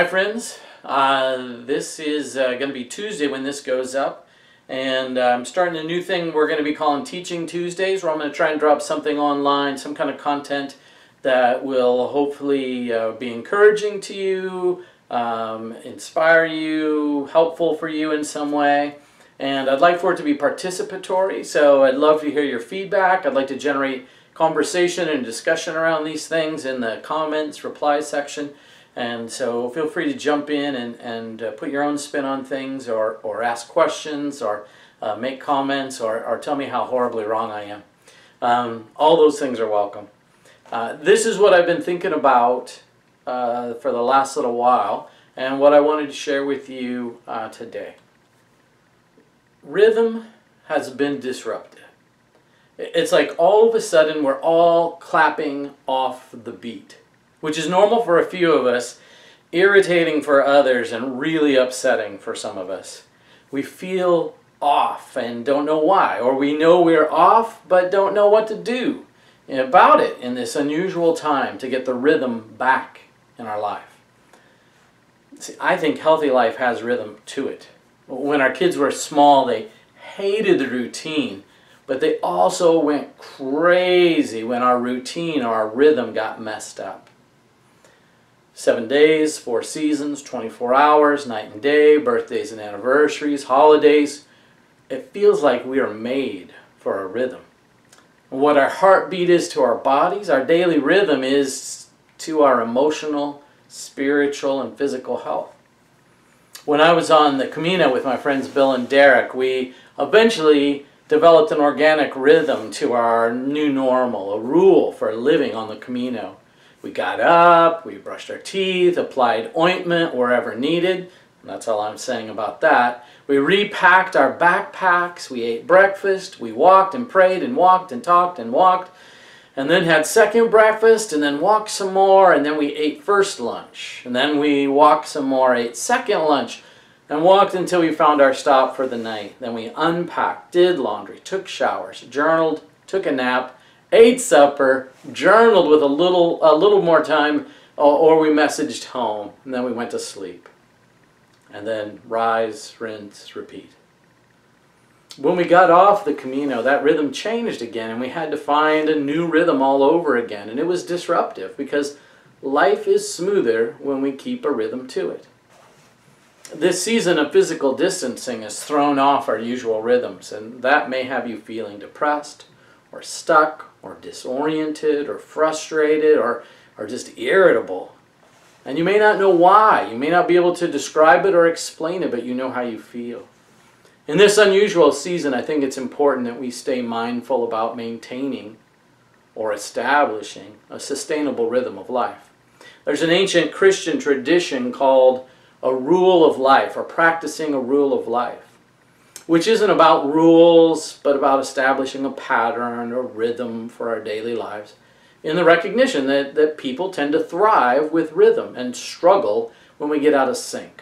Hi friends, this is going to be Tuesday when this goes up, and I'm starting a new thing we're going to be calling Teaching Tuesdays, where I'm going to try and drop something online, some kind of content that will hopefully be encouraging to you, inspire you, helpful for you in some way. And I'd like for it to be participatory, so I'd love to hear your feedback. I'd like to generate conversation and discussion around these things in the comments, reply section. And so feel free to jump in and put your own spin on things, or ask questions, or make comments, or tell me how horribly wrong I am. All those things are welcome. This is what I've been thinking about for the last little while, and what I wanted to share with you today. Rhythm has been disrupted. It's like all of a sudden we're all clapping off the beat, which is normal for a few of us, irritating for others, and really upsetting for some of us. We feel off and don't know why, or we know we're off but don't know what to do about it in this unusual time to get the rhythm back in our life. See, I think healthy life has rhythm to it. When our kids were small, they hated the routine, but they also went crazy when our routine or our rhythm got messed up. 7 days, 4 seasons, 24 hours, night and day, birthdays and anniversaries, holidays. It feels like we are made for a rhythm. What our heartbeat is to our bodies, our daily rhythm is to our emotional, spiritual, and physical health. When I was on the Camino with my friends Bill and Derek, we eventually developed an organic rhythm to our new normal, a rule for living on the Camino. We got up, we brushed our teeth, applied ointment wherever needed, and that's all I'm saying about that. We repacked our backpacks, we ate breakfast, we walked and prayed and walked and talked and walked, and then had second breakfast, and then walked some more, and then we ate first lunch, and then we walked some more, ate second lunch, and walked until we found our stop for the night. Then we unpacked, did laundry, took showers, journaled, took a nap, ate supper, journaled with a little more time, or we messaged home, and then we went to sleep. And then rise, rinse, repeat. When we got off the Camino, that rhythm changed again, and we had to find a new rhythm all over again. And it was disruptive, because life is smoother when we keep a rhythm to it. This season of physical distancing has thrown off our usual rhythms, and that may have you feeling depressed, or stuck, or disoriented, or frustrated, or just irritable. And you may not know why. You may not be able to describe it or explain it, but you know how you feel. In this unusual season, I think it's important that we stay mindful about maintaining or establishing a sustainable rhythm of life. There's an ancient Christian tradition called a rule of life, or practicing a rule of life, which isn't about rules, but about establishing a pattern or rhythm for our daily lives, in the recognition that people tend to thrive with rhythm and struggle when we get out of sync.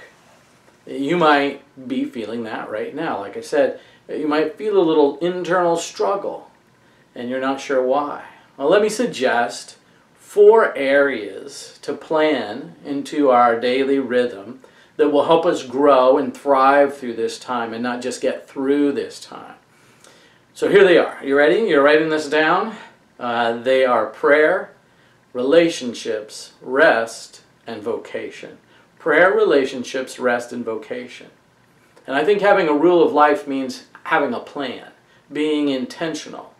You might be feeling that right now. Like I said, you might feel a little internal struggle, and you're not sure why. Well, let me suggest 4 areas to plan into our daily rhythm that will help us grow and thrive through this time, and not just get through this time. So here they are. You ready? You're writing this down? They are prayer, relationships, rest, and vocation. Prayer, relationships, rest, and vocation. And I think having a rule of life means having a plan, being intentional.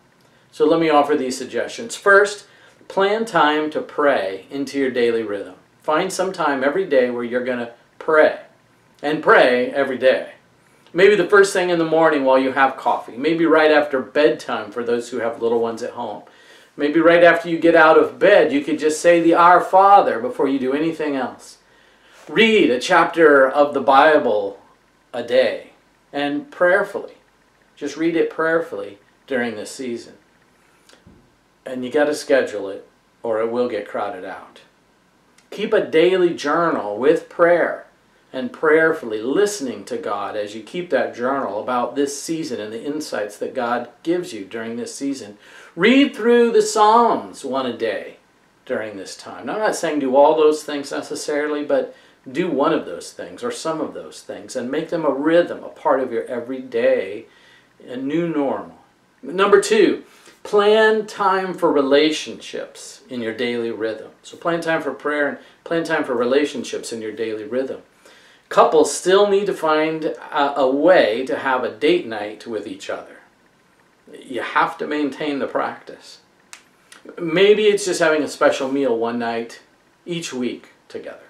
So let me offer these suggestions. First, plan time to pray into your daily rhythm. Find some time every day where you're going to pray, and pray every day. Maybe the first thing in the morning while you have coffee. Maybe right after bedtime for those who have little ones at home. Maybe right after you get out of bed, you could just say the Our Father before you do anything else. Read a chapter of the Bible a day, and prayerfully. Just read it prayerfully during this season. And you got to schedule it, or it will get crowded out. Keep a daily journal with prayer, and prayerfully listening to God as you keep that journal about this season and the insights that God gives you during this season. Read through the Psalms one a day during this time. Now, I'm not saying do all those things necessarily, but do one of those things or some of those things and make them a rhythm, a part of your everyday, a new normal. Number 2, plan time for relationships in your daily rhythm. So plan time for prayer and plan time for relationships in your daily rhythm. Couples still need to find a way to have a date night with each other. You have to maintain the practice. Maybe it's just having a special meal one night each week together.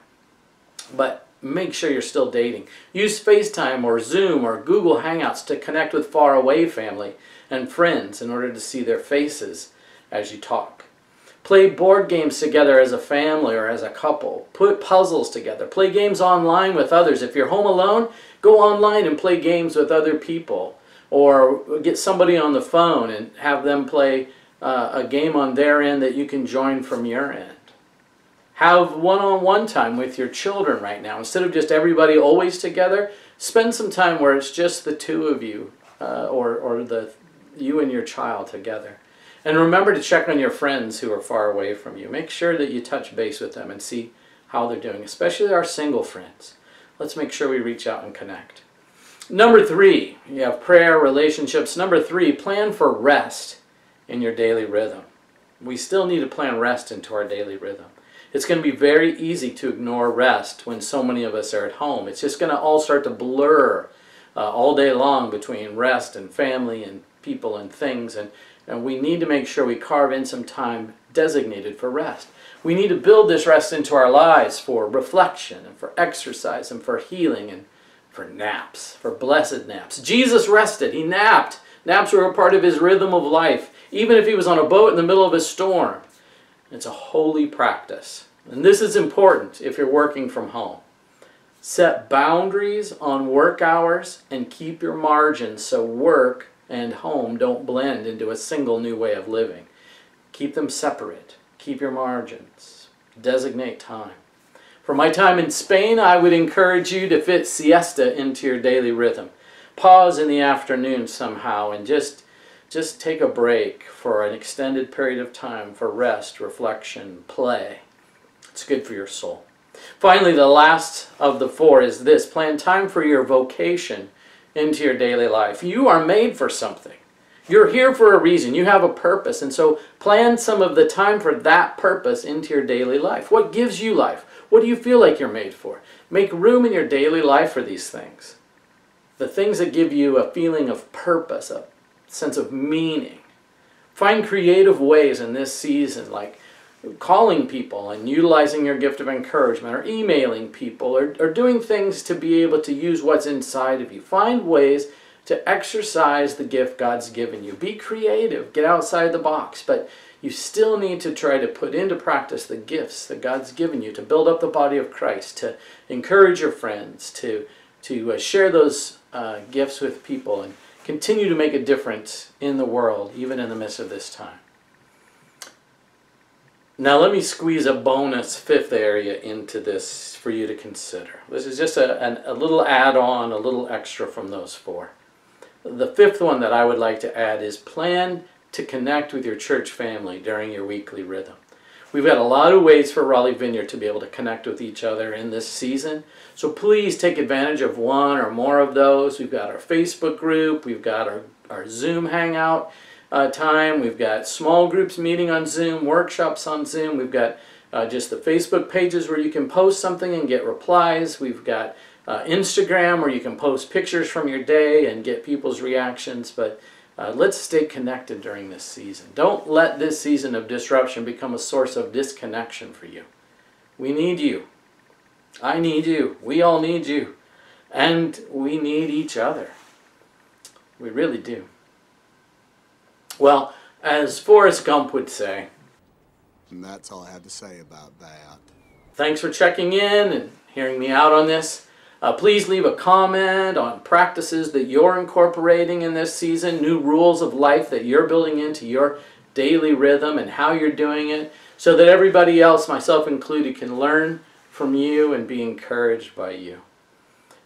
But make sure you're still dating. Use FaceTime or Zoom or Google Hangouts to connect with faraway family and friends in order to see their faces as you talk. Play board games together as a family or as a couple. Put puzzles together. Play games online with others. If you're home alone, go online and play games with other people. Or get somebody on the phone and have them play a game on their end that you can join from your end. Have one-on-one time with your children right now. Instead of just everybody always together, spend some time where it's just the two of you or you and your child together. And remember to check on your friends who are far away from you. Make sure that you touch base with them and see how they're doing, especially our single friends. Let's make sure we reach out and connect. Number 3, you have prayer, relationships. Number 3, plan for rest in your daily rhythm. We still need to plan rest into our daily rhythm. It's going to be very easy to ignore rest when so many of us are at home. It's just going to all start to blur all day long between rest and family and people and things. And we need to make sure we carve in some time designated for rest. We need to build this rest into our lives for reflection and for exercise and for healing and for naps, for blessed naps. Jesus rested. He napped. Naps were a part of his rhythm of life, even if he was on a boat in the middle of a storm. It's a holy practice. And this is important if you're working from home. Set boundaries on work hours and keep your margins so work and home don't blend into a single new way of living. Keep them separate. Keep your margins. Designate time. For my time in Spain, I would encourage you to fit siesta into your daily rhythm. Pause in the afternoon somehow and just take a break for an extended period of time for rest, reflection, play. It's good for your soul. Finally, the last of the 4 is this. Plan time for your vocation into your daily life. You are made for something. You're here for a reason. You have a purpose. And so plan some of the time for that purpose into your daily life. What gives you life? What do you feel like you're made for? Make room in your daily life for these things. The things that give you a feeling of purpose, a sense of meaning. Find creative ways in this season, like calling people and utilizing your gift of encouragement, or emailing people, or doing things to be able to use what's inside of you. Find ways to exercise the gift God's given you. Be creative. Get outside the box. But you still need to try to put into practice the gifts that God's given you to build up the body of Christ, to encourage your friends, to share those gifts with people, and continue to make a difference in the world, even in the midst of this time. Now let me squeeze a bonus 5th area into this for you to consider. This is just a little add-on, a little extra from those 4. The 5th one that I would like to add is plan to connect with your church family during your weekly rhythm. We've got a lot of ways for Raleigh Vineyard to be able to connect with each other in this season. So please take advantage of one or more of those. We've got our Facebook group. We've got our Zoom Hangout time. We've got small groups meeting on Zoom, workshops on Zoom. We've got just the Facebook pages where you can post something and get replies. We've got Instagram where you can post pictures from your day and get people's reactions. But let's stay connected during this season. Don't let this season of disruption become a source of disconnection for you. We need you. I need you. We all need you. And we need each other. We really do. Well, as Forrest Gump would say. And that's all I have to say about that. Thanks for checking in and hearing me out on this. Please leave a comment on practices that you're incorporating in this season, new rules of life that you're building into your daily rhythm and how you're doing it, so that everybody else, myself included, can learn from you and be encouraged by you.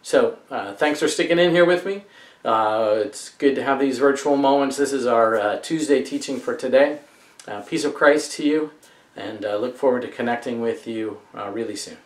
So thanks for sticking in here with me. It's good to have these virtual moments. This is our Tuesday teaching for today. Peace of Christ to you, and look forward to connecting with you really soon.